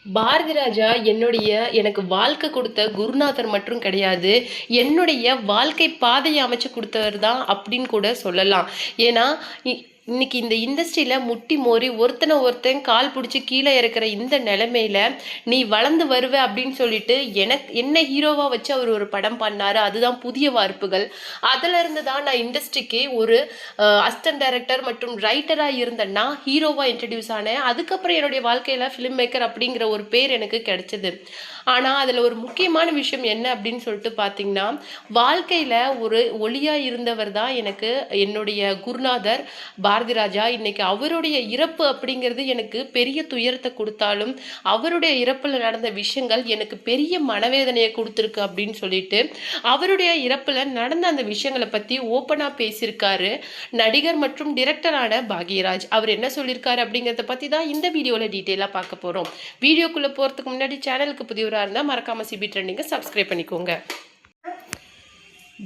பாரதி ராஜா எனக்கு வாழ்க்கை கொடுத்த குருநாதர் மட்டும் கிடையாது. என்னுடைய வாழ்க்கை பாதையை அமைச்சு கொடுத்தவர் தான் அப்படின்னு கூட சொல்லலாம். ஏன்னா, இன்னைக்கு இந்த இண்டஸ்ட்ரியில முட்டி மோறி ஒருத்தன் கால் பிடிச்சி கீழே இறக்குற இந்த நிலைமையில நீ வளர்ந்து வருவ அப்படின்னு சொல்லிட்டு என்ன ஹீரோவா வச்சு அவர் ஒரு படம் பண்ணாரு. அதுதான் புதிய வார்ப்புகள். அதுல இருந்து தான் நான் இண்டஸ்ட்ரிக்கு ஒரு அசிஸ்டன்ட் டைரக்டர் மற்றும் ரைட்டரா இருந்தேன்னா ஹீரோவா இன்ட்ரடியூஸ் ஆனேன். அதுக்கப்புறம் என்னுடைய வாழ்க்கையில ஃபிலிம் மேக்கர் அப்படிங்கிற ஒரு பேர் எனக்கு கிடைச்சது. ஆனா அதுல ஒரு முக்கியமான விஷயம் என்ன அப்படின்னு சொல்லிட்டு பாத்தீங்கன்னா, வாழ்க்கையில ஒரு ஒளியா இருந்தவர் தான் எனக்கு என்னுடைய குருநாதர் பாரதி ராஜா. இன்னைக்கு அவருடைய இறப்பு அப்படிங்கிறது எனக்கு பெரிய துயரத்தை கொடுத்தாலும் அவருடைய இறப்புல நடந்த விஷயங்கள் எனக்கு பெரிய மனவேதனையை கொடுத்துருக்கு அப்படின்னு சொல்லிட்டு அவருடைய இறப்புல நடந்த அந்த விஷயங்களை பத்தி ஓப்பனா பேசியிருக்காரு நடிகர் மற்றும் டிரெக்டரான பாக்யராஜ். அவர் என்ன சொல்லியிருக்காரு அப்படிங்கிறத பத்தி தான் இந்த வீடியோல டீட்டெயிலா பார்க்க போறோம். வீடியோக்குள்ள போறதுக்கு முன்னாடி சேனலுக்கு புதியவரா இருந்தா மறக்காம சிபி ட்ரெண்டிங்கை சப்ஸ்கிரைப் பண்ணிக்கோங்க.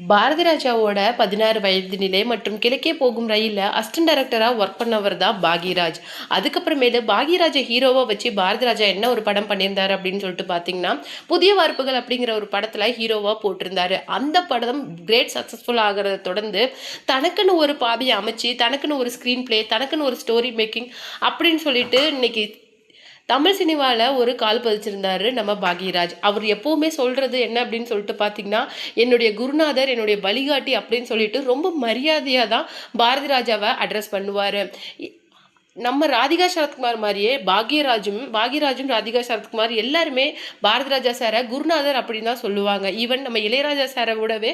பாரதி ராஜாவோட 16 வயது நிலை மற்றும் கிழக்கே போகும் ரயிலில் அசிஸ்டன்ட் டைரக்டராக ஒர்க் பண்ணவர் தான் பாக்யராஜ். அதுக்கப்புறமேலு பாக்யராஜை ஹீரோவாக வச்சு பாரதி ராஜா என்ன ஒரு படம் பண்ணியிருந்தாரு அப்படின்னு சொல்லிட்டு பார்த்தீங்கன்னா, புதிய வார்ப்புகள் அப்படிங்கிற ஒரு படத்தில் ஹீரோவாக போட்டிருந்தாரு. அந்த படம் கிரேட் சக்ஸஸ்ஃபுல் ஆகிறத தொடர்ந்து தனக்குன்னு ஒரு பாதையை அமைச்சு, தனக்குன்னு ஒரு ஸ்க்ரீன் பிளே, தனக்குன்னு ஒரு ஸ்டோரி மேக்கிங் அப்படின்னு சொல்லிட்டு இன்னைக்கு தமிழ் சினிமாவில் ஒரு கால் பதிச்சிருந்தாரு நம்ம பாக்யராஜ். அவர் எப்போவுமே சொல்கிறது என்ன அப்படின்னு சொல்லிட்டு பார்த்தீங்கன்னா, என்னுடைய குருநாதர், என்னுடைய வழிகாட்டி அப்படின்னு சொல்லிட்டு ரொம்ப மரியாதையாக தான் பாரதி ராஜாவை அட்ரஸ் பண்ணுவார். நம்ம ராதிகா சரத்குமார் மாதிரியே பாக்யராஜும் ராதிகா சரத்குமார் எல்லாருமே பாரதி ராஜா சாரை குருநாதர் அப்படின்னு தான் சொல்லுவாங்க. ஈவன் நம்ம இளையராஜா சாரை விடவே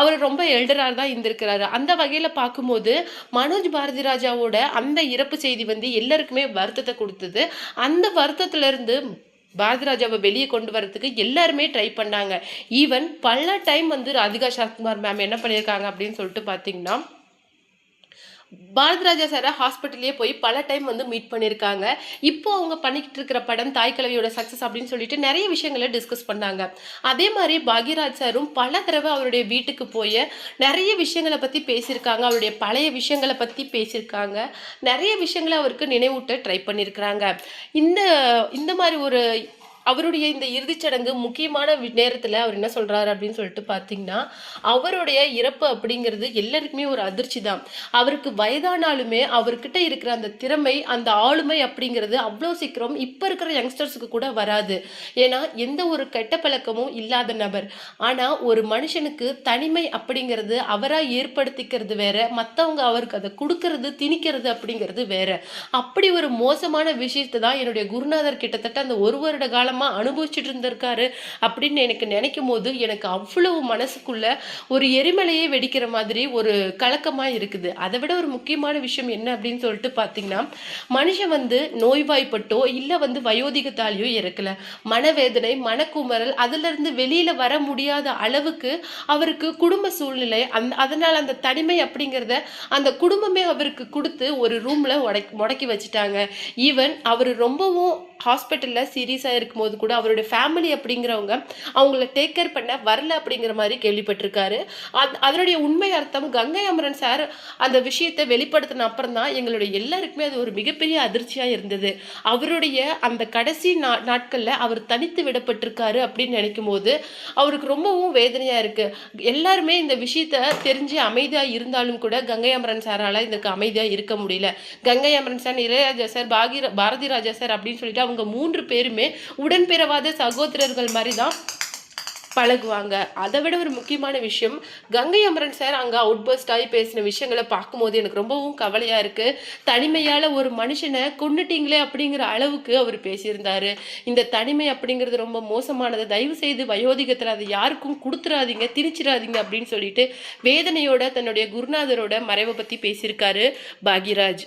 அவர் ரொம்ப எல்டராக தான் இருந்திருக்கிறாரு. அந்த வகையில் பார்க்கும்போது மனோஜ் பாரதி ராஜாவோட அந்த இறப்பு செய்தி எல்லாருக்குமே வருத்தத்தை கொடுத்தது. அந்த வருத்தத்திலிருந்து பாரதி ராஜாவை வெளியே கொண்டு வரதுக்கு எல்லாருமே ட்ரை பண்ணாங்க. ஈவன் பல டைம் ராதிகா சரத்குமார் மேம் என்ன பண்ணியிருக்காங்க அப்படின்னு சொல்லிட்டு பார்த்தீங்கன்னா, பாரதி ராஜா சாரை ஹாஸ்பிட்டல்லே போய் பல டைம் மீட் பண்ணியிருக்காங்க. இப்போ அவங்க பண்ணிக்கிட்டு இருக்கிற படம் தாய் கிழவியோட சக்ஸஸ் அப்படின்னு சொல்லிட்டு நிறைய விஷயங்களை டிஸ்கஸ் பண்ணாங்க. அதே மாதிரி பாக்யராஜ் சாரும் பல தடவை அவருடைய வீட்டுக்கு போய் நிறைய விஷயங்களை பற்றி பேசியிருக்காங்க. அவருடைய பழைய விஷயங்களை பற்றி பேசியிருக்காங்க. நிறைய விஷயங்களை அவருக்கு நினைவூட்ட ட்ரை பண்ணியிருக்கிறாங்க. இந்த இந்த மாதிரி ஒரு அவருடைய இந்த இறுதிச்சடங்கு முக்கியமான நேரத்தில் அவர் என்ன சொல்கிறாரு அப்படின்னு சொல்லிட்டு பார்த்தீங்கன்னா, அவருடைய இறப்பு அப்படிங்கிறது எல்லாருக்குமே ஒரு அதிர்ச்சி தான். அவருக்கு வயதானாலுமே அவர்கிட்ட இருக்கிற அந்த திறமை, அந்த ஆளுமை அப்படிங்கிறது அவ்வளோ சீக்கிரம் இப்போ இருக்கிற யங்ஸ்டர்ஸுக்கு கூட வராது. ஏன்னா எந்த ஒரு கெட்ட பழக்கமும் இல்லாத நபர். ஆனால் ஒரு மனுஷனுக்கு தனிமை அப்படிங்கிறது அவராக ஏற்படுத்திக்கிறது வேற, மற்றவங்க அவருக்கு அதை கொடுக்கறது திணிக்கிறது அப்படிங்கிறது வேற. அப்படி ஒரு மோசமான விஷயத்தை தான் என்னுடைய குருநாதர் கிட்டத்தட்ட அந்த ஒரு வருட காலம் அனுபவிச்சுட்டு இருந்திருக்காரு அப்படின்னு எனக்கு நினைக்கும் போது எனக்கு அவ்வளவு மனசுக்குள்ள ஒரு எரிமலையே வெடிக்கிற மாதிரி ஒரு கலக்கமா இருக்குது. அதை விட ஒரு முக்கியமான விஷயம் என்ன அப்படின்னு சொல்லிட்டு பார்த்தீங்கன்னா, மனுஷன் நோய்வாய்ப்பட்டோ இல்லை வயோதிகத்தாலேயோ இறக்கல, மனவேதனை, மனக்குமரல் அதுல இருந்து வெளியில வர முடியாத அளவுக்கு அவருக்கு குடும்ப சூழ்நிலை, அதனால அந்த தனிமை அப்படிங்கிறத அந்த குடும்பமே அவருக்கு கொடுத்து ஒரு ரூம்ல முடக்கி வச்சுட்டாங்க. ஈவன் அவர் ரொம்பவும் ஹாஸ்பிட்டலில் சீரியஸாக இருக்கும்போது கூட அவருடைய ஃபேமிலி அப்படிங்கிறவங்க அவங்கள டேக் கேர் பண்ண வரல அப்படிங்கிற மாதிரி கேள்விப்பட்டிருக்காரு. அதனுடைய உண்மை அர்த்தம் கங்கை அமரன் சார் அந்த விஷயத்தை வெளிப்படுத்தின அப்புறம் தான் எங்களுடைய எல்லாருக்குமே அது ஒரு மிகப்பெரிய அதிர்ச்சியாக இருந்தது. அவருடைய அந்த கடைசி நாட்களில் அவர் தனித்து விடப்பட்டிருக்காரு அப்படின்னு நினைக்கும் போது அவருக்கு ரொம்பவும் வேதனையாக இருக்குது. எல்லாருமே இந்த விஷயத்தை தெரிஞ்சு அமைதியாக இருந்தாலும் கூட கங்கை அமரன் சாரால் இதுக்கு அமைதியாக இருக்க முடியல. Ganga Amaran sir, Ilaiyaraaja sir, Bharathi Raja sir அப்படின்னு சொல்லிட்டு அவங்க 3 பேருமே உடன்பிறவாத சகோதரர்கள் மாதிரி தான் பழகுவாங்க. அதை விட ஒரு முக்கியமான விஷயம், கங்கை அமரன் சார் அங்கே அவுட்பர்ஸ்ட் ஆகி பேசின விஷயங்களை பார்க்கும்போது எனக்கு ரொம்பவும் கவலையாக இருக்குது. தனிமையால் ஒரு மனுஷனை கொண்டுட்டீங்களே அப்படிங்கிற அளவுக்கு அவர் பேசியிருந்தார். இந்த தனிமை அப்படிங்கிறது ரொம்ப மோசமானது, தயவு செய்து வயோதிகத்தில் அதை யாருக்கும் கொடுத்துடாதீங்க, திணிச்சிடாதீங்க அப்படின்னு சொல்லிட்டு வேதனையோட தன்னுடைய குருநாதரோட மறைவை பற்றி பேசியிருக்காரு பாக்யராஜ்.